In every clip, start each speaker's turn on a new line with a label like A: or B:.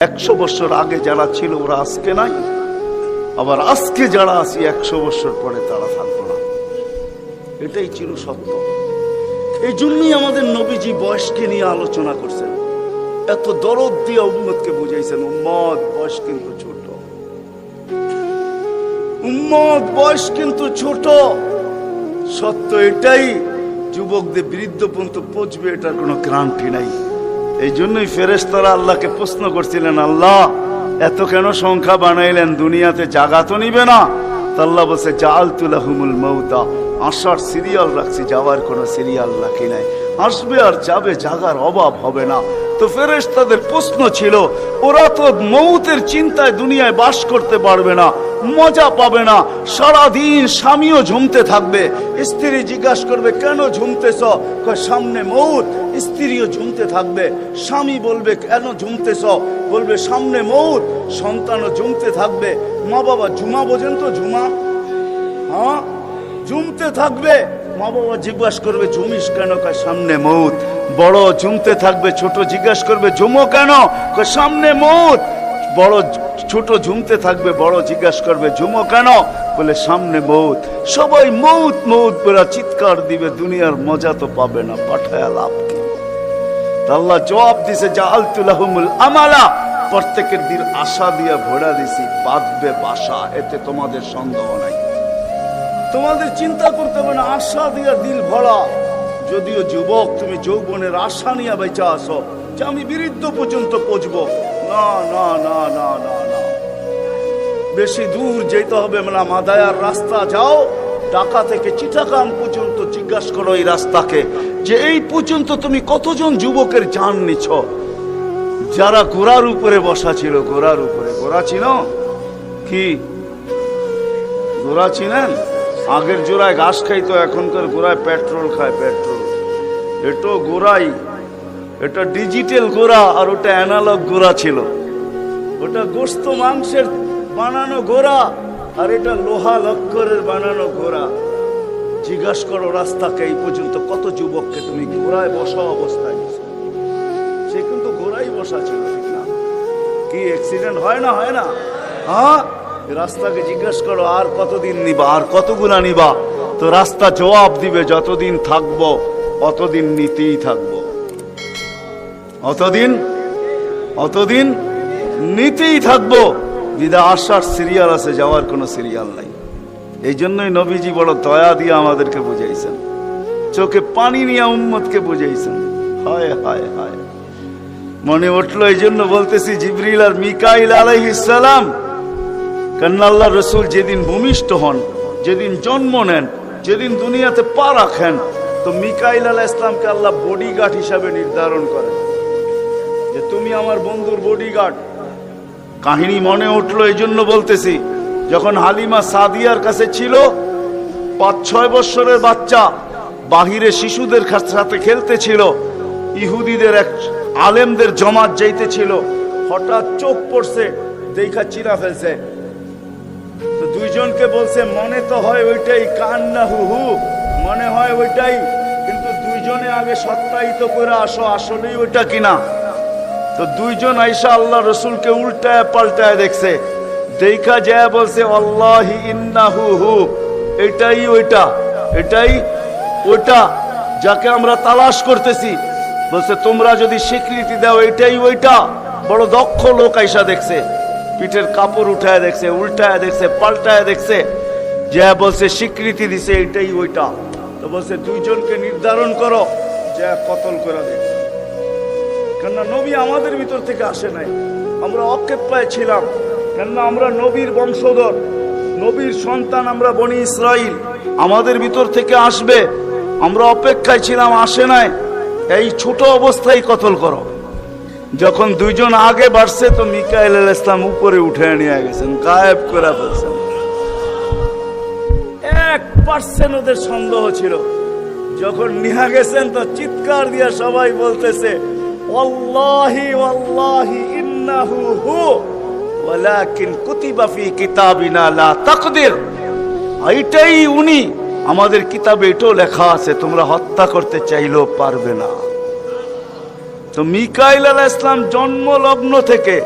A: 100 বছর আগে যারা ছিল ওরা আজকে নাই, আবার আজকে যারা আছি 100 বছর পরে তারা থাকবো না। এটাই চির সত্য। এই জন্যই আমাদের নবীজি বয়সকে নিয়ে আলোচনা করছেন, এত দরদ দিয়ে উম্মতকে বুঝাইছেন, উম্মত বয়স কিন্তু ছোট, উম্মত বয়স কিন্তু ছোট। সত্য এটাই, যুবকদের বৃদ্ধ পর্যন্ত পৌঁছবে এটার কোনো গ্যারান্টি নাই। এই জন্যই ফেরেশতারা আল্লাহকে প্রশ্ন করছিলেন, আল্লাহ এত কেন সংখ্যা বানাইলেন, দুনিয়াতে জাগা তো নিবে না? আল্লাহ বলছে জাআলতু লাহুমুল মাউতা, আসার সিরিয়াল রাখছি, যাওয়ার কোনো সিরিয়াল রাখি নাই। আসবে আর যাবে, জাগার অভাব হবে না। তো ফেরেশতাদের প্রশ্ন ছিল, ওরা তো মৌতের চিন্তায় দুনিয়ায় বাস করতে পারবে না, মজা পাবে না, সারাদিন স্বামীও ঝুমতে থাকবে। স্ত্রী জিজ্ঞাসা করবে কেন ঝুমতেছ, সামনে মৌত। স্ত্রীও ঝুমতে থাকবে, স্বামী বলবে কেন ঝুমতেছ, বলবে সামনে মৌত। সন্তানও ঝুমতে থাকবে, মা বাবা ঝুমা বোঝেন তো, ঝুমা, হ্যাঁ ঝুমতে থাকবে। মা বাবা জিজ্ঞাসা করবে ঝুমিস কেন, সামনে মৌত। বড় ঝুমতে থাকবে, ছোট জিজ্ঞাসা করবে ঝুমো কেন, সামনে মৌত। বড় ছোট ঝুমতে থাকবে, বড় জিজ্ঞাসা করবে ঝুমো কেন, বলে সামনে মৌত। সবাই মৌত মৌত বলে চিৎকার দিবে, দুনিয়ার মজা তো পাবে না, পাঠায় লাভ কি? আল্লাহ জবাব দিছে জাআলতু লাহুমুল আমালা, প্রত্যেকের দিল আশা দিয়ে ভরা দিছি, বাঁধবে বাসা, এতে তোমাদের সন্দেহ নাই। তোমাদের চিন্তা করতে হবে না, আশা দিয়ে দিল ভরা। যদিও যুবক তুমি যৌবনের আশা নিয়ে বেঁচে আসো যে আমি বৃদ্ধ পর্যন্ত পৌঁছবো, না না না না না না, বেশি দূর যেতে হবে না। মাদায়ার রাস্তা যাও, ঢাকা থেকে চিটাগাং পর্যন্ত জিজ্ঞাসা করো এই রাস্তাকে যে এই পর্যন্ত তুমি কতজন যুবকের জান নিছ, যারা ঘোড়ার উপরে বসা ছিল। ঘোড়ার উপরে, ঘোড়া ছিল কি, ঘোড়া চিনেন? আগের জোড়ায় ঘাস খাইতো, এখনকার ঘোড়ায় পেট্রোল খায়, পেট্রোল। এটা ঘোড়াই, এটা ডিজিটাল ঘোড়া, আর ওটা অ্যানালগ ঘোড়া ছিল। ওটা গোস্ত মাংসের বানানো ঘোড়া, আর এটা লোহা লক্করের বানানো ঘোড়া। জিজ্ঞাসা করো রাস্তাকে এই পর্যন্ত কত যুবককে তুমি ঘোড়ায় বসা অবস্থায়, সে কিন্তু ঘোড়াই বসা ছিল, ঠিক না? কি অ্যাক্সিডেন্ট হয় না, হয় না? হ্যাঁ, রাস্তাকে জিজ্ঞাসা করো আর কতদিন নিবা, আর কতগুলা নিবা। তো রাস্তা জবাব দিবে যতদিন থাকবো অতদিন নিতেই থাকবো, অতদিন নিতেই থাকবো। বিদা আসার সিরিয়াল আছে, যাওয়ার কোনো সিরিয়াল নাই। এই জন্যই নবীজি বড় দয়া দিয়ে আমাদেরকে বুঝাইছেন, চোখে পানি নিয়ে উম্মতকে বুঝাইছেন। হায় হায় হায়, মনে উঠলো। এই জন্য বলতেছি জিবরিল আর মিকাইল আলাইহিস সালাম, কারণ আল্লাহ রসুল যেদিন ভূমিষ্ঠ হন, যেদিন জন্ম নেন, যেদিন দুনিয়াতে পা রাখেন, তো মিকাইল আলাইহিস সালামকে আল্লাহ বডিগার্ড হিসাবে নির্ধারণ করেন যে তুমি আমার বন্ধুর বডিগার্ড। কাহিনী মনে উঠলো, এই জন্য বলতেছি। যখন হালিমা সাদিয়ার কাছে ছিল, 5-6 বছরের বাচ্চা, বাহিরে শিশুদের সাথে খেলতে ছিল, ইহুদিদের এক আলেমদের জমাত যাইতেছিল, হঠাৎ চোখ পড়ছে, দেখা চিরা ফেলছে। তো দুইজনকে বলছে মনে তো হয় ওইটাই, কান্না হু হু, মনে হয় ওইটাই, কিন্তু দুইজনে আগে সত্যায়িত করে আসো আসলেই ওইটা কিনা। তো দুইজন আইসা আল্লাহ রসুলকে উল্টায় পাল্টায় দেখছে, দেখা যায় বলছে আল্লাহি ইন্নাহু হু, এটাই ওইটা, এটাই ওইটা যাকে আমরা তালাশ করতেছি। বলছে তোমরা যদি স্বীকৃতি দাও এটাই ওইটা। বড় দক্ষ লোক আইসা দেখছে, পিঠের কাপড় উঠায় দেখছে, উল্টায় দেখছে, পাল্টায় দেখছে, যে বলছে স্বীকৃতি দিছে এটাই ওইটা। তো বলছে দুইজনকে নির্ধারণ করো, যে কতল করে দেখ। কেননা নবী আমাদের ভিতর থেকে আসে নাই, আমরা অক্ষেপায় ছিলাম। কেননা আমরা নবীর বংশধর, নবীর সন্তান, আমরা বনি ইসরাইল, আমাদের ভিতর থেকে আসবে, আমরা অপেক্ষায় ছিলাম, আসে নাই। এই ছোট অবস্থায় কতল করো। যখন দুইজন আগে বাড়ছে, তো মিকাইল আলাইহিস সালাম উপরে উঠে নিয়ে গেছেন, গায়েব করে ফেলছেন। 1% ওদের সন্দেহ ছিল। যখন নিয়ে গেছেন তো চিৎকার দিয়া সবাই বলতেছে ওয়াল্লাহি ওয়াল্লাহি ইন্নাহু হু ওয়ালাকিন কুতিবা ফি কিতাবিনা লা তাকদির, এইটাই উনি, আমাদের কিতাবে এটাও লেখা আছে, তোমরা হত্যা করতে চাইলেও পারবে না। তো মিকাইল আলাইহিস সালাম জন্ম লগ্ন থেকে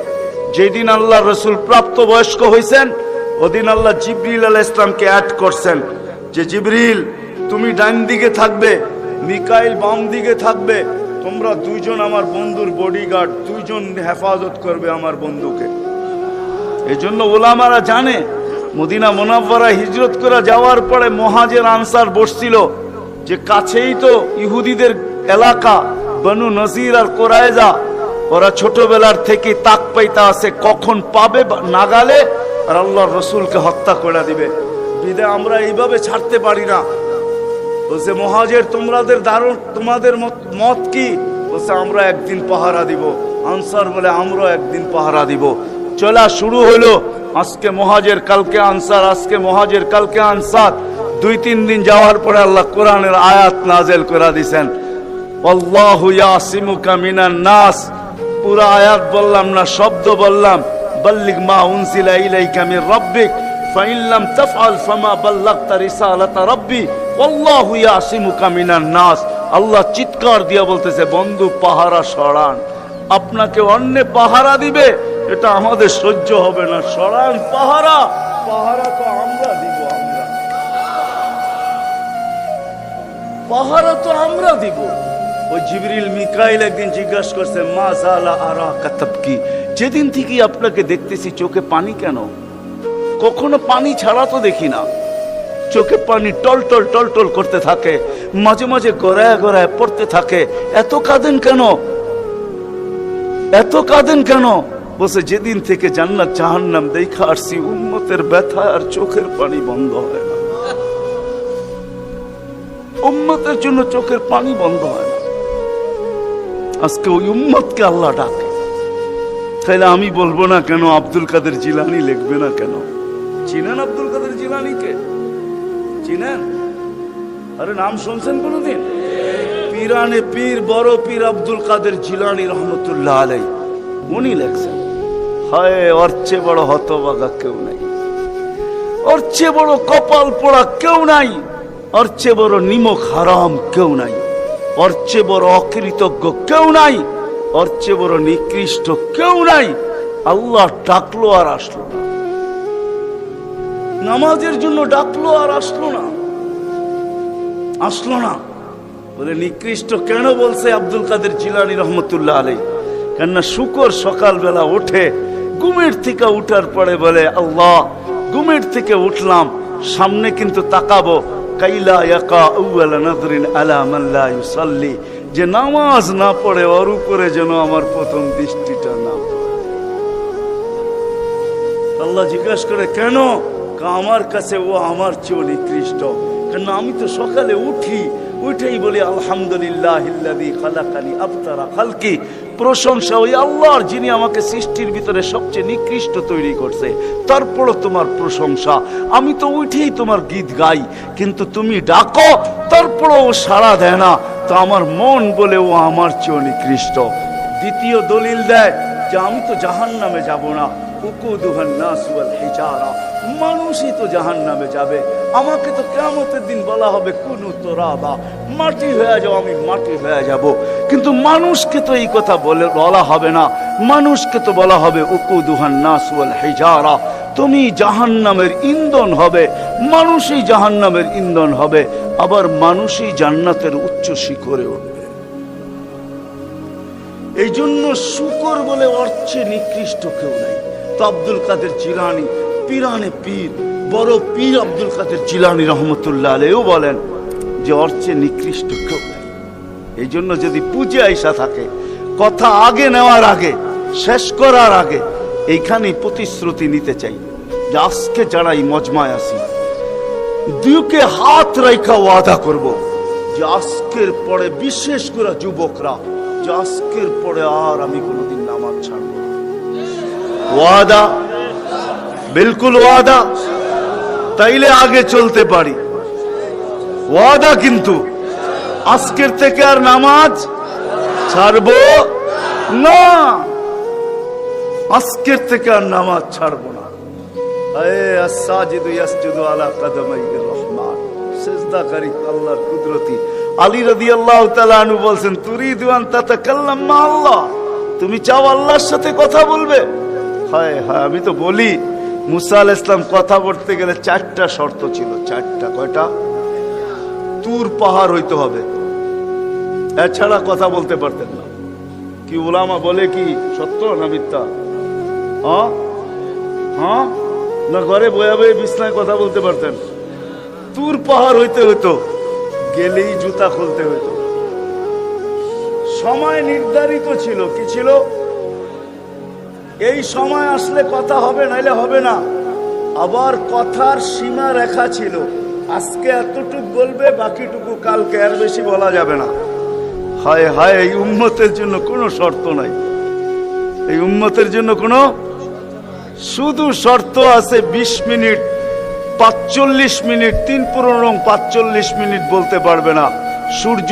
A: যেদিন আল্লাহ রসুল প্রাপ্ত বয়স্ক হয়েছেন ওদিন আল্লাহ জিবরিল আলাইহিস সালামকে অ্যাড করছেন যে জিবরিল তুমি ডান দিকে থাকবে, মিকাইল বাম দিকে থাকবে, তোমরা দুইজন আমার বন্ধুর বডিগার্ড, দুইজন হেফাজত করবে আমার বন্ধুকে। এই জন্য ওলামারা জানে মদিনা মুনাওয়ারা হিজরত করে যাওয়ার পরে মুহাজির আনসার বসছিল যে কাছেই তো ইহুদিদের এলাকা বনু নজির আর কোরাইজা, ওরা ছোটবেলার থেকে তাক পাইতা আছে কখন পাবে নাগালে আর আল্লাহর রসুলকে হত্যা করে দিবে। বিদে আমরা এইভাবে ছাড়তে পারি না। বলছে মুহাজির তোমাদের মত কি? বলছে আমরা একদিন পাহারা দিব। আনসার বলে আমরা একদিন পাহারা দিব। চলা শুরু হলো, আজকে মুহাজির কালকে আনসার, আজকে মুহাজির কালকে আনসার। 2-3 দিন যাওয়ার পরে আল্লাহ কোরআনের আয়াত নাযিল করে দিয়েছেন, আল্লাহু ইয়াসিমুকা মিনান নাস। পুরা আয়াত বললাম না, শব্দ বললাম, বাল্লিগ মা উনজিলা ইলাইকা মির রাব্বিক ফাইন লাম তাফআল ফামা বাল্লাগতা রিসালাতা রাব্বি আল্লাহু ইয়াসিমুকা মিনান নাস। আল্লাহ চিৎকার দিয়া বলতেছে, বন্ধু পাহারা সরান, আপনাকে অন্য পাহারা দিবে, এটা আমাদের সহ্য হবে না, সরান পাহারা। পাহারা তো আমরা দিব, পাহারা তো আমরা দিব। ওই জিবরিল মিকাইল একদিন জিজ্ঞাসা করছে, মা জালা আরাকা তাবকি, যেদিন থেকে আপনাকে দেখতেছি চোখে পানি কেন? কখনো পানি ছাড়া তো দেখি না। চোখে পানি টলটল টলটল করতে থাকে, মাঝে মাঝে গড়ায় গড়ায় পড়তে থাকে, এত কাঁদেন কেন? এত কাঁদেন কেন? বসে যেদিন থেকে জান্নাত জাহান্নাম দেখা আসছি উম্মতের ব্যথা আর চোখের পানি বন্ধ হয় না। উম্মতের জন্য চোখের পানি বন্ধ হয় না। আজকে ওই উম্মতকে আল্লাহ ডাকে। তাইলে আমি বলবো না কেন আব্দুল কাদের জিলানী লিখবে না কেন? চিনেন আব্দুল কাদের জিলানীকে? চিনেন? আরে নাম শুনছেন কোনদিন? পীরানে পীর বড় পীর আব্দুল কাদের জিলানী রহমতুল্লাহ আলাইহি উনি লেখছেন, হায় ওর চেয়ে বড় হতভাগা কেউ নাই, ওর চেয়ে বড় কপাল পোড়া কেউ নাই, ওর চেয়ে বড় নিমক হারাম কেউ নাই, ওর চেয়ে বড় অকৃতজ্ঞ কেউ নাই, ওর চেয়ে বড় নিকৃষ্ট কেউ নাই। আল্লাহ ডাকলো আর আসলো না, নামাজের জন্য ডাকলো আর আসলো না, আসলো না। বলে নিকৃষ্ট কেন বলছে আব্দুল কাদের জিলানী রহমতুল্লাহ আলাইহি? কেননা শুকর সকালবেলা ওঠে, ঘুমের থেকে উঠার পরে বলে, আল্লাহ ঘুমের থেকে উঠলাম, সামনে কিন্তু তাকাবো, কাইলা ইয়াকা আউয়ালা নাযরিন আলা মান লা ইউসাল্লি, যে নামাজ না পড়ে ওর উপরে যেন আমার প্রথম দৃষ্টিটা না পড়ে। আল্লাহ জিজ্ঞাসা করে কেন? আমার কাছে ও আমার চেয়ে নিকৃষ্ট। কেন? আমি তো সকালে উঠি, উঠেই বলি আলহামদুলিল্লাহিল্লাযী খালাকানি আবতারা খালকি, প্রশংসা ওই আল্লাহর যিনি আমাকে সৃষ্টির ভিতরে সবচেয়ে নিকৃষ্ট তৈরি করছে, তারপরও তোমার প্রশংসা। আমি তো উঠেই তোমার গীত গাই, কিন্তু তুমি ডাকো তারপরও ও সাড়া দেয় না, তো আমার মন বলে ও আমার চেয়ে নিকৃষ্ট। দ্বিতীয় দলিল দেয় যে আমি তো জাহান্নামে যাব না, উকুদুহান নাস ওয়াল হিজারা, মানুষই তো জাহান্নামে যাবে। আমাকে তো কিয়ামতের দিন বলা হবে কুনু তুরাবা, মাটি হয়ে যাও, আমি মাটি হয়ে যাব। কিন্তু মানুষকে তো এই কথা বলা হবে না, মানুষকে তো বলা হবে উকুদুহান নাস ওয়াল হিজারা, তুমি জাহান্নামের ইন্ধন হবে, মানুষই জাহান্নামের ইন্ধন হবে, আবার মানুষই জান্নাতের উচ্চ শিখরে উঠবে। এই জন্য শুকর বলে অর্থে নিকৃষ্ট কেউ নাই। তো আব্দুল কাদের জিলানী পীরানে পীর বড় পীর আব্দুল কাদের জিলানী রহমতুল্লাহ আলাইহিও বলেন যে অর্থে নিকৃষ্ট কেউ নাই। এই জন্য যদি পুজো আইসা থাকে, কথা আগে নেওয়ার আগে, শেষ করার আগে এইখানেই প্রতিশ্রুতি নিতে চাই যে আজকে যারা এই মজমায় আসি, দুকে হাত রাখা ওয়াদা করব যে আজকের পরে, বিশেষ করে যুবকরা, যে আজকের পরে আর আমি কোনোদিন নামাজ ছাড়ব না। ওয়াদা, বিলকুল ওয়াদা, তাইলে আগে চলতে পারি। ওয়াদা কিন্তু আজকের থেকে আর নামাজ ছাড়ব না, আজকের থেকে আর নামাজ ছাড়ব না। সিজদাকারী আল্লাহর কুদরতি। আলী রাদিয়াল্লাহু তাআলা আনহু বলছেন, তুরিদু আন তাতাকাল্লাম মা আল্লাহ, তুমি চাও আল্লাহর সাথে কথা বলবে? হায় হায়, আমি তো বলি মুসা আলাইহিস সালাম কথা বলতে গেলে 4টা শর্ত ছিল। 4টা। কয়টা? তুর পাহাড় হইতে হবে, এছাড়া কথা বলতে পারতেন না। কি উলামা বলে কি সত্য না মিথ্যা? হ্যাঁ হ্যাঁ, না ঘরে বয়া বয়ে বিছনায় কথা বলতে পারতেন? তুর পাহাড় হইতে হইতো, গেলেই জুতা খুলতে হইতো। সময় নির্ধারিত ছিল। কি ছিল? এই সময় আসলে কথা হবে, নাইলে হবে না। আবার কথার সীমা রেখা ছিল, আজকে এতটুকু বলবে, বাকিটুকু কালকে, আর বেশি বলা যাবে না। হায় হায়, এই উম্মতের জন্য কোনো শর্ত নাই। এই উম্মতের জন্য কোনো শুধু শর্ত আছে 20 মিনিট, 45 মিনিট, 3 পূর্ণ 45 মিনিট বলতে পারবে না। সূর্য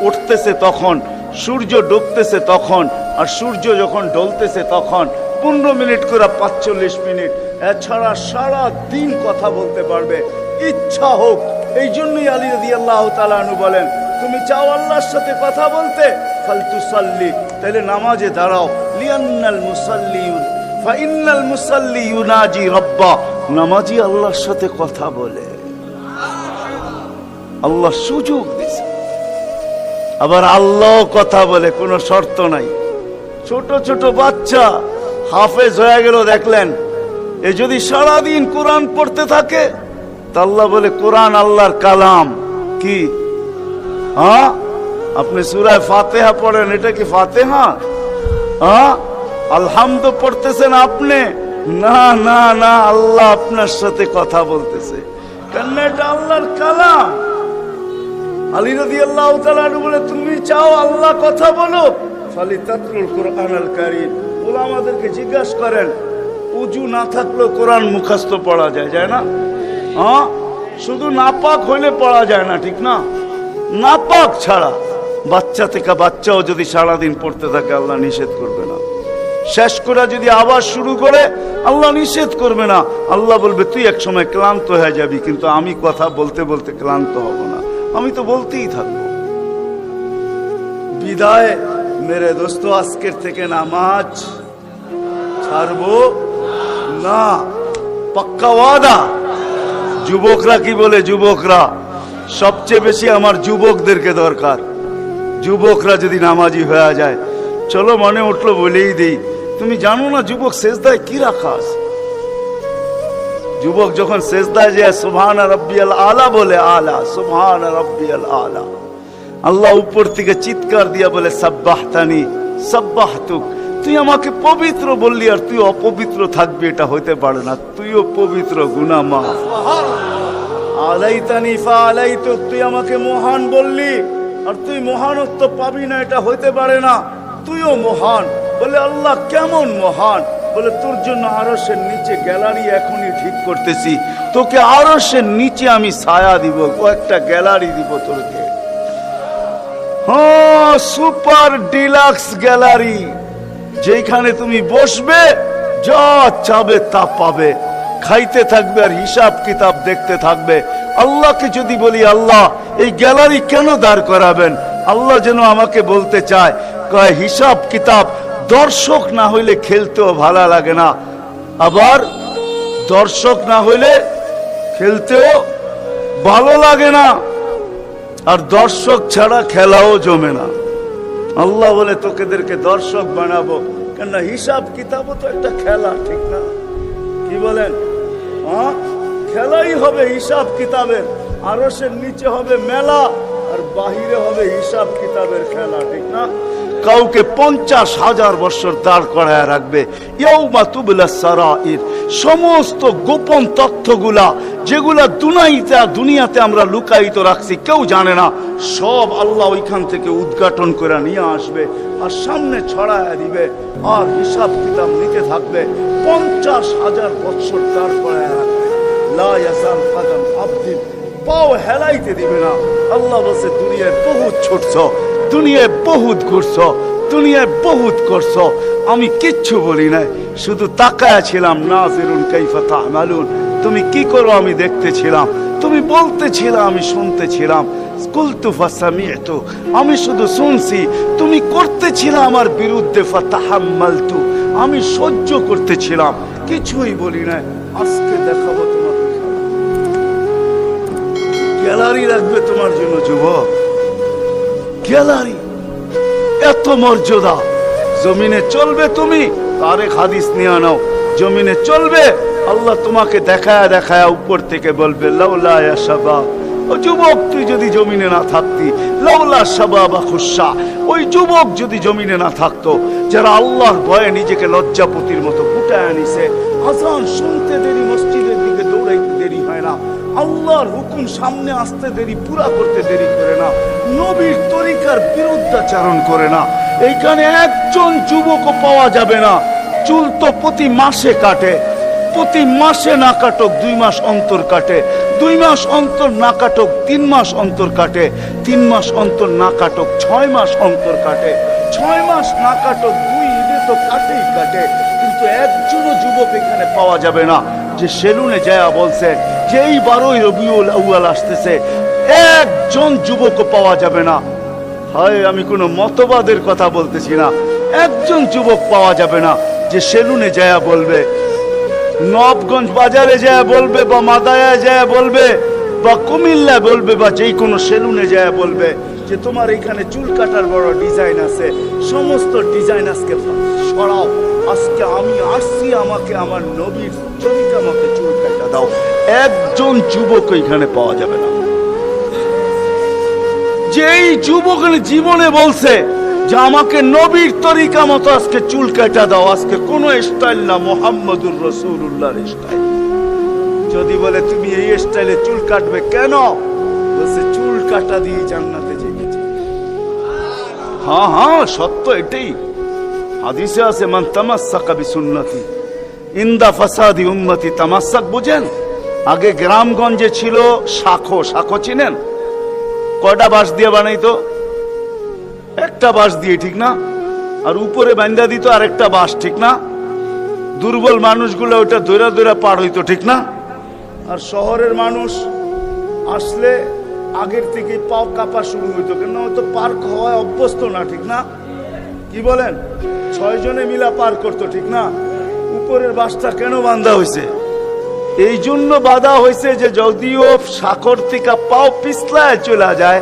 A: উঠতেছে তখন, সূর্য ডুবতেছে তখন, আর সূর্য যখন ডলতেছে তখন 15 মিনিট করে 45 মিনিট। এছাড়া সারা দিন কথা বলতে পারবে, ইচ্ছা হোক। এই জন্যই আলী রাদিয়াল্লাহু তাআলা আনহু বলেন, তুমি চাও আল্লাহর সাথে কথা বলতে, ফালতুসাল্লি, তাহলে নামাজে দাঁড়াও। লিআন্নাল মুসাল্লিউন ফাইন্নাল মুসাল্লি ইউনাজি রাব্বা, নামাজি আল্লাহর সাথে কথা বলে। আল্লাহ সুযোগ দিয়েছে। আবার আল্লাহ কথা বলে, কোনো শর্ত নাই। ছোট ছোট বাচ্চা হাফেজ হয়ে গেল, দেখলেন। এ যদি সারাদিন কোরআন পড়তে থাকে, তা আল্লাহ বলে কোরআন আল্লাহর কালাম। কি? হ্যাঁ, আপনি সূরা ফাতিহা পড়েন, এটা কি ফাতিহা? হ্যাঁ, আলহামদ পড়তেছেন আপনি? না না না, আল্লাহ আপনার সাথে কথা বলতেছে, কেন? এটা আল্লাহর কালাম। আলী রাদিয়াল্লাহু তাআলা বলে, তুমি চাও আল্লাহ কথা বলো, ফালিতাতলুল কুরআনুল কারীম। উলামাদেরকে জিজ্ঞাসা করেন, উজু না থাকলেও কোরআন মুখস্থ পড়া যায়, যায় না? হ্যাঁ, শুধু নাপাক হইলে পড়া যায় না, ঠিক না? নাপাক ছাড়া বাচ্চা থেকে বাচ্চাও যদি সারাদিন পড়তে থাকে, আল্লাহ নিষেধ করবে না। শেষ করে যদি আবার শুরু করে, আল্লাহ নিষেধ করবে না। আল্লাহ বলবে, তুই এক সময় ক্লান্ত হয়ে যাবি, কিন্তু আমি কথা বলতে বলতে ক্লান্ত হব না, আমি তো বলতেই থাকবো। বিদায় মেরে দোস্ত, আজকের থেকে নামাজ ছাড়বো না, পাক্কা ওয়াদা। যুবকরা কি বলে? যুবকরা সবচেয়ে বেশি আমার যুবকদেরকে দরকার। যুবকরা যদি নামাজি হয়ে যায়, চলো মনে উঠলো বলেই দেই, তুমি জানো না যুবক সেজদায় কি রাখা আছে? যুবক যখন সেজদায় যায় সুবহান রাব্বিয়াল আলা বলে, আলা সুবহান রাব্বিয়াল আলা, আল্লাহ উপর থেকে চিৎকার দিয়া বলে, সাব্বাহতানি সাব্বাহতুক, তুই আমাকে পবিত্র বললি আর তুই অপবিত্র থাকবি, এটা হইতে পারে না। তুইও পবিত্র, গুনাহ মাফ। আলাইতানি ফাআলাইতুক, তুই আমাকে মহান বললি আর তুই মহানত্ব পাবি না, এটা হইতে পারে না। তুইও মহান। বলে, আল্লাহ কেমন মহান? বলে, তোর জন্য আরশের নিচে গ্যালারি এখনই ঠিক করতেছি, তোকে আরশের নিচে আমি ছায়া দিব, কয়েকটা গ্যালারি দিব তোকে। হ্যাঁ, সুপার ডিলাক্স গ্যালারি, যেখানে তুমি বসবে, যা চাবে তা পাবে, খাইতে থাকবে আর হিসাব কিতাব দেখতে থাকবে। আল্লাহকে যদি বলি, আল্লাহ এই গ্যালারি কেন দাঁড় করাবেন? আল্লাহ যেন আমাকে বলতে চায়, কয় হিসাব কিতাব দর্শক না হইলে খেলতেও ভালো লাগে না, আবার দর্শক না হইলে খেলতেও ভালো লাগে না, আর দর্শক ছাড়া খেলাও জমে না। আল্লাহ বলে, তোকেদেরকে দর্শক বানাবো, কেন? হিসাব কিতাবও তো একটা খেলা, ঠিক না? কি বলেন? হ্যাঁ, খেলাই হবে হিসাব কিতাবের। আরশের নিচে হবে মেলা, আর বাহিরে হবে হিসাব কিতাবের খেলা, ঠিক না? কাউকে 50,000 বছর দাঁড় করায় রাখবে। ইয়াউমা তুবলাস সারাইর, সমস্ত গোপন তথ্যগুলা যেগুলা দুনিয়াতে আমরা লুকায়িত রাখছি, কেউ জানে না, সব আল্লাহ ওইখান থেকে উদ্ঘাটন করে নিয়ে আসবে আর সামনে ছড়ায় দিবে, আর হিসাব কিতাব নিতে থাকবে। 50,000 বছর দাঁড় করায় রাখবে। লা ইয়াজাল কদম আবদিন, পাও হেলাইতে দিবে না। আল্লাহ বলছে, দুনিয়ায় বহুত ছুটছ, দুনিয়ায় বহুত ঘুরছ, দুনিয়ায় বহুত করছ, আমি কিচ্ছু বলি নাই, শুধু তাকায়া ছিলাম। নাজিরুন কাইফা তা'মালুন, তুমি কি করো আমি দেখতেছিলাম, তুমি বলতেছিলাম আমি শুনতেছিলাম। কুলতু ফাসামি'তু, আমি শুধু শুনছি, তুমি করতেছিলে আমার বিরুদ্ধে। ফাতাহাম্মালতু, আমি সহ্য করতেছিলাম, কিছুই বলি না। আজকে দেখাবো তোমাকে গ্যালারি রাখবে তোমার জন্য যুবক, গ্যালারি। এত মর্যাদা। জমিনে চলবে তুমি, তারেক হাদিস নিয়ে নাও। জমিনে চলবে, আল্লাহ তোমাকে দেখায়া দেখায়া উপর থেকে বলবে লাউলা ইয়া শাবাব, ও যুবক তুই যদি জমিনে না থাকতি, লাউলা শাবাবা খুশা, ওই যুবক যদি জমিনে না থাকতো, যারা আল্লাহর ভয়ে নিজেকে লজ্জাপতির মতো গুটায় আনিছে। আজান শুনতে দেরি, মসজিদের দিকে দৌড়াইতে দেরি হয় না, আল্লাহর হুকুম সামনে আসতে দেরি, পুরা করতে দেরি করে না, নবীর তরিকার বিরুদ্ধাচারণ করে না। এইখানে একজন যুবকও পাওয়া যাবে না। চুল তো প্রতি মাসে কাটে, প্রতি মাসে না কাটক 2 মাস অন্তর কাটে, 2 মাস অন্তর না কাটক 3 মাস অন্তর কাটে, 3 মাস অন্তর না কাটক 6 মাস অন্তর কাটে, 6 মাস না কাটক 2 ঈদে তো কাটেই কাটে। কিন্তু একজনও যুবক এখানে পাওয়া যাবে না যে সেলুনে যায় বলছে যে এই 12ই রবিউল আউয়াল আসতেছে। একজন যুবকও পাওয়া যাবে না। হয় আমি কোনো মতবাদের কথা বলতেছি না, একজন যুবক পাওয়া যাবে না যে সেলুনে যায় বলবে, নবগঞ্জ বাজারে যায় বলবে, বা মাদায়া যায় বলবে, বা কুমিল্লা বলবে, বা যেই কোনো সেলুনে যায় বলবে যে তোমার এখানে চুল কাটার বড় ডিজাইন আছে, সমস্ত ডিজাইন আজকে সরাও, আজকে আমি আসছি, আমাকে আমার নবীর তরিকা মতো চুল কাটা দাও। একজন যুবক এখানে পাওয়া যাবে না। যেই যুবক জীবনে বলছে যে আমাকে নবীর তরিকা মতো আজকে চুল কাটা দাও, আজকে কোন স্টাইল না, মুহাম্মদুর রাসূলুল্লাহর স্টাইল। যদি বলে তুমি এই স্টাইলে চুল কাটবে কেন, বলছে চুল কাটা দিয়ে জান্নাতে যেতে। হ্যাঁ হ্যাঁ সত্য এটাই, হাদিসে আছে মান তামাসসাকা বিসুন্নতি ইনদা ফাসাদি উম্মতি। তামাসসাক বুঝেন? আগে গ্রামগঞ্জে ছিল শাখো, শাখো চিনেন? কয়টা বাঁশ দিয়ে বানাইতো? একটা বাঁশ দিয়ে, ঠিক না? আর উপরে বান্ধা দিত আরেকটা বাঁশ, ঠিক না? দুর্বল মানুষগুলো ওটা দৌড়া দৌড়া পার হইতো, ঠিক না? আর শহরের মানুষ আসলে আগের থেকে পাও কাঁপা শুরু হইতো, কেন হয়তো পার হওয়ায় অভ্যস্ত না, ঠিক না? কি বলেন? 6 জনে মিলা পার করতো, ঠিক না? উপরের বাঁশটা কেন বাঁধা হয়েছে? এই জন্য বাঁধা হয়েছে যে যদিও সাকর থেকে পাও পিছলায় চলে যায়,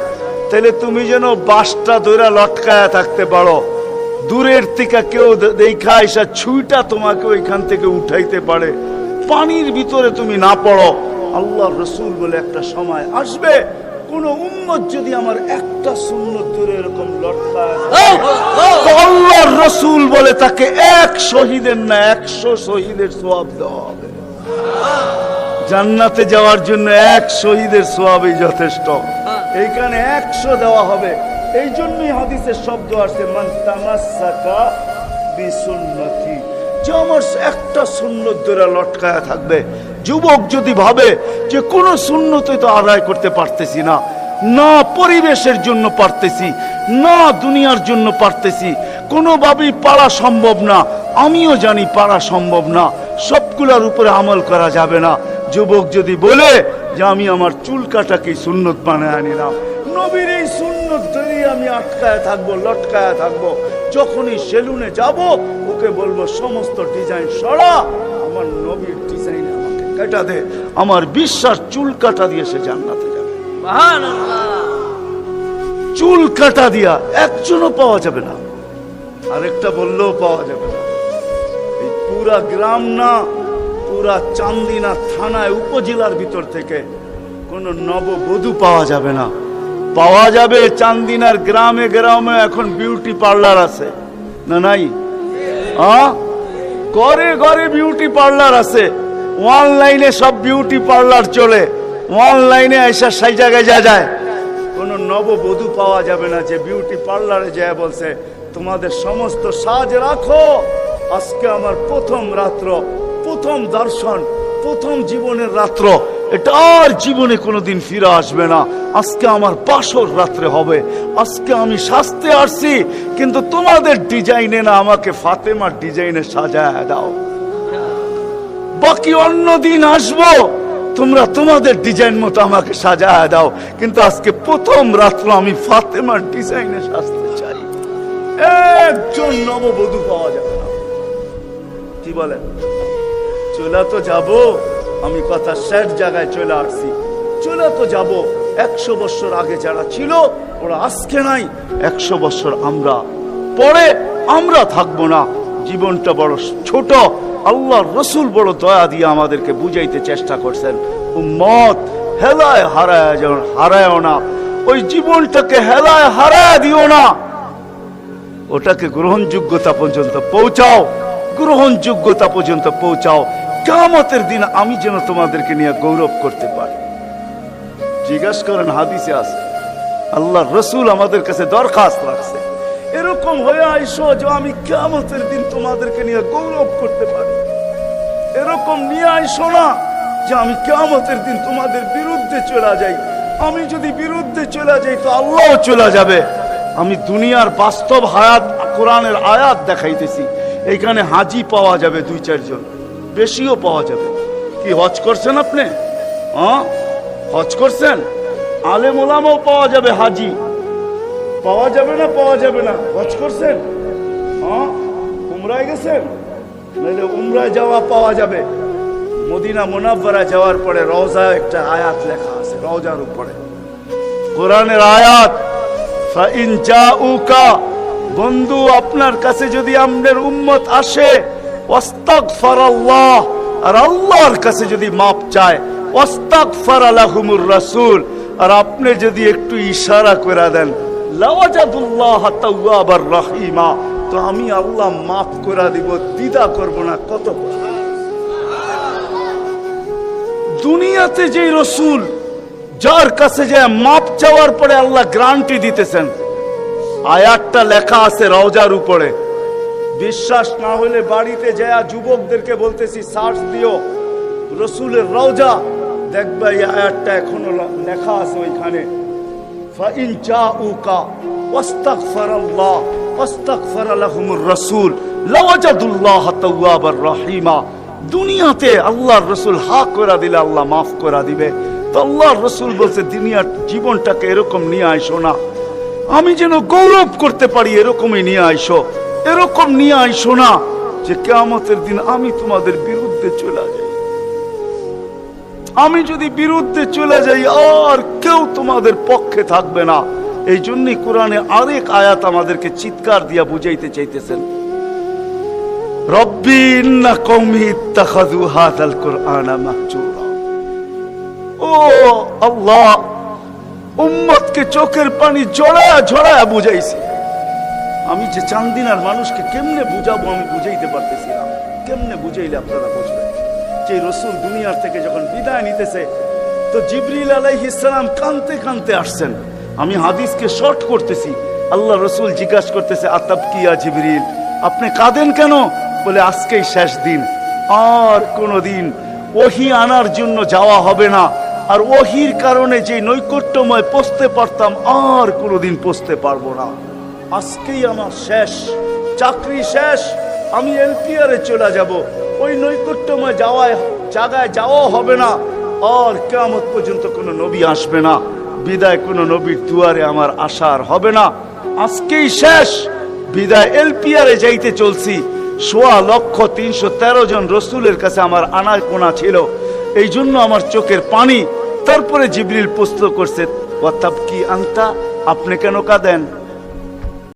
A: তাহলে তুমি যেন বাঁশটা ধরে লটকায়া থাকতে পারো, দূরের থেকে কেউ দেখা এসা ছুঁইটা তোমাকে ওইখান থেকে উঠাইতে পারে, পানির ভিতরে তুমি না পড়ো। আল্লাহ রসুল বলে একটা সময় আসবে, কোন উম্মত যদি আমার একটা সুন্নত ধরে এরকম লটকায়, আল্লাহ রসুল বলে তাকে 1 শহীদের না 100 শহীদের সওয়াব দেওয়া হবে। জান্নাতে যাওয়ার জন্য 1 শহীদের সওয়াবই যথেষ্ট, এইখানে 100 দেওয়া হবে। এই জন্যই হাদিসের শব্দ আসছে মান তামাসসাকা বিসুন্নতি, যে আমার একটা সুন্নত ধরে লটকায়া থাকবে। যুবক যদি ভাবে যে কোন সুন্নতই তো আদায় করতে পারতেছি না, না পরিবেশের জন্য পারতেছি, না দুনিয়ার জন্য পারতেছি, কোনোভাবেই পারা সম্ভব না, আমিও জানি পারা সম্ভব না, সবগুলোর উপরে আমল করা যাবে না। যুবক যদি বলে যে আমি আমার চুল কাটাকে সুন্নত বানায় নিলাম, নবীর এই সুন্নত ধরে আমি আটকায় থাকবো, লটকায় থাকবো, যখনই সেলুনে যাব ওকে বলবো সমস্ত ডিজাইন সরা, আমার নবীর ডিজাইনে আমাকে কাটা দে, আমার বিশ্বাস চুল কাটা দিয়ে সে জান্নাতে যাবে। চুল কাটা দিয়া একজনও পাওয়া যাবে না, আরেকটা বললেও পাওয়া যাবে না। এই পুরা গ্রাম না, পুরা চান্দিনা থানায় উপজেলার ভিতর থেকে কোন নববধূ পাওয়া যাবে না। পাওয়া যাবে চান্দিনার গ্রামে গ্রামে এখন বিউটি পার্লার আছে না নাই? ঘরে ঘরে বিউটি পার্লার আছে, অনলাইনে সব বিউটি পার্লার চলে, অনলাইনে এসে সেই জায়গায় যায়। কোন নববধূ পাওয়া যাবে না যে বিউটি পার্লারে যায় বলছে তোমাদের সমস্ত সাজ রাখো, আজকে আমার প্রথম রাত্র, প্রথম দর্শন, প্রথম জীবনের রাত্র, এটা আর জীবনে কোনোদিন ফিরে আসবে না, আজকে আমার বাসর রাত্রে হবে, আজকে আমি সাজতে আসছি, কিন্তু তোমাদের ডিজাইনে না, আমাকে ফাতেমার ডিজাইনে সাজায় দাও, বাকি অন্য দিন আসবো, তোমরা তোমাদের ডিজাইন মতো আমাকে সাজায় দাও, কিন্তু আজকে প্রথম রাত্র আমি ফাতেমার ডিজাইনে সাজতে চাই। একজন নববধূ পাওয়া যাবে না। কি বলেন? চলে তো যাব, আমি কথা শেষ জায়গায় চলে আসছি। চলে তো যাব। 100 বছর আগে যারা ছিল ওরা আজকে নাই, 100 বছর আমরা পরে আমরা থাকবো না। জীবনটা বড় ছোট। আল্লাহর রসুল বড় দয়া দিয়ে আমাদেরকে বুঝাইতে চেষ্টা করছেন, উম্মত হেলায় হারায় না, ওই জীবনটাকে হেলায় হারায় দিও না, ওটাকে গ্রহণযোগ্যতা পর্যন্ত পৌঁছাও, গ্রহণযোগ্যতা পর্যন্ত পৌঁছাও। কিয়ামতের দিন আমি যেন তোমাদেরকে নিয়ে গৌরব করতে পারি। জিজ্ঞাসা করেন, হাদিসে আছে আল্লাহর রসুল আমাদের কাছে দরখাস্ত রাখছে, এরকম হয়ে আইসো যে আমি কিয়ামতের দিন তোমাদেরকে নিয়ে গৌরব করতে পারি। এরকম নিয়ে আইসো না যে আমি কিয়ামতের দিন তোমাদের বিরুদ্ধে চলে যাই। আমি যদি বিরুদ্ধে চলে যাই তো আল্লাহ চলে যাবে। আমি দুনিয়ার বাস্তব হায়াত, কোরআনের আয়াত দেখাইতেছি। এইখানে হাজি পাওয়া যাবে 2-4 জন, বেশিও পাওয়া যাবে। কি হজ করছেন আপনি? হজ করছেন? আলেম ওলামাও পাওয়া যাবে, হাজি পাওয়া যাবে না? পাওয়া যাবে না? হজ করছেন? উমরায় গেছেন? নাহলে উমরায় যাওয়া পাওয়া যাবে। মদিনা মুনাওয়ারা যাওয়ার পরে রওজা একটা আয়াত লেখা আছে, রওজার উপরে কোরআনের আয়াত, ফাইন জাউকা, বন্ধু আপনার কাছে যদি আমাদের উম্মত আসে, ওয়াস্তাগফিরাল্লাহ, আর আল্লাহর কাছে যদি মাপ চায়, ওয়াস্তাগফারা লাহুমুর রাসূল, আর আপনি যদি একটু ইশারা করে দেন, লাওয়াজাদুল্লাহ তাওয়াবার রহিমা, তো আমি আল্লাহ মাফ করে দিব, দ্বিধা করব না। কত দুনিয়াতে যে রসুল যার কাছে যে মাপ চাওয়ার পরে আল্লাহ গ্যারান্টি দিতেছেন, আয়াতটা লেখা আছে রওজার উপরে। বিশ্বাস না হলে বাড়িতে যায় যুবকদেরকে বলতেছি সার্চ দিও রসুলের রওজা, দেখবা এই আয়াতটা এখনো লেখা আছে ওইখানে। ফাইন জাউকা ওয়াস্তাগফিরাল্লাহ ওয়াস্তাগফারা লাহুমুর রাসূল লাওয়াজাদুল্লাহ তাওয়াবার রহিমা। দুনিয়াতে আল্লাহর রসুল হক করে দিলে আল্লাহ মাফ করে দিবে। তো আল্লাহর রসুল বলছে দুনিয়ার জীবনটাকে এরকম নিয়ে আইসো না, আমি যেন গৌরব করতে পারি এরকমই নিয়ে আইসো। এরকম নিয়ে আইসো না যে কিয়ামতের দিন আমি তোমাদের বিরুদ্ধে চলে যাই। আমি যদি বিরুদ্ধে চলে যাই আর কেউ তোমাদের পক্ষে থাকবে না। এই জন্যই কোরআনে আরেক আয়াত আমাদেরকে চিৎকার দিয়া বুঝাইতে চাইতেছেন, রব্বি ইন্না কওমি ইত্তাখাযু হাযাল কুরআনা মাহজুরা। ও আল্লাহ, উম্মতকে চোখের পানি ঝরায়া ঝরায়া বুঝাইছি। আমি যে চান্দিনার মানুষকে কেমনে বুঝাবো আমি বুঝাইতে পারতেছি না। কেমনে বুঝাইলে আপনারা বুঝবেন? যে রসুল দুনিয়ার থেকে যখন বিদায় নিতেছে তো জিবরিল আলাইহিস সালাম কাঁদতে কাঁদতে আসছেন। আমি হাদিসকে শর্ট করতেছি। আল্লাহ রসুল জিজ্ঞাসা করতেছে, আতাবকিয়া জিবরিল, আপনি কাঁদেন কেন? বলে আজকেই শেষ দিন, আর কোনোদিন ওহী আনার জন্য যাওয়া হবে না। আর ওহীর কারণে যে নৈকট্যময় পৌঁছতে পারতাম আর কোনোদিন পৌঁছতে পারবো না। আজকেই আমার শেষ, চাকরি শেষ, আমি এলপিআরে চলে যাব। ওই নৈকট্যময় জায়গায় যাওয়া হবে না। আর কিয়ামত পর্যন্ত কোনো নবী আসবে না। বিদায় কোনো নবীর দুয়ারে আমার আশা হবে না। আজকেই শেষ, বিদায় এলপিআরে যাইতে চলছি। 16,313 জন রসুলের কাছে আমার আনাগোনা ছিল, এই জন্য আমার চোখের পানি। তারপরে জিবরিল প্রশ্ন করছে, ওয়াতাবকি আনতা, আপনি কেন কাঁদেন?